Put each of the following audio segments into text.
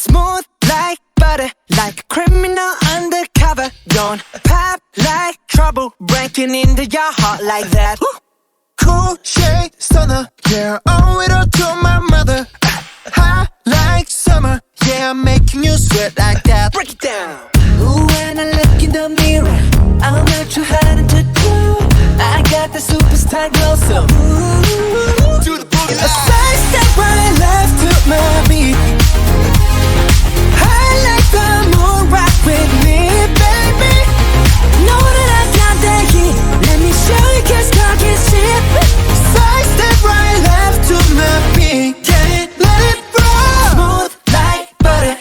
Smooth like butter, like a criminal undercover. Don't pop like trouble, breaking into your heart like that. Cool shade stunner, yeah, owe it all to my mother. Hot like summer, yeah, I'm making you sweat like that. Break it down. Ooh, when I look in the mirror, I'm not too hard to do. I got the superstar glow, so ooh, Do the boogie a side step right left to my beat. I like the moon rock with me, baby. Know that I got that heat. Let me show you, cause talk is cheap. Side step right left to my beat. Get it, let it roll. Smooth like butter.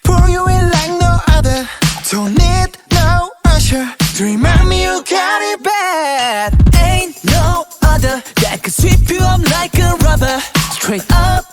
Pour you in like no other. Don't need no usher to remind me you got it bad. Ain't no other that could sweep you up like a rubber. Straight up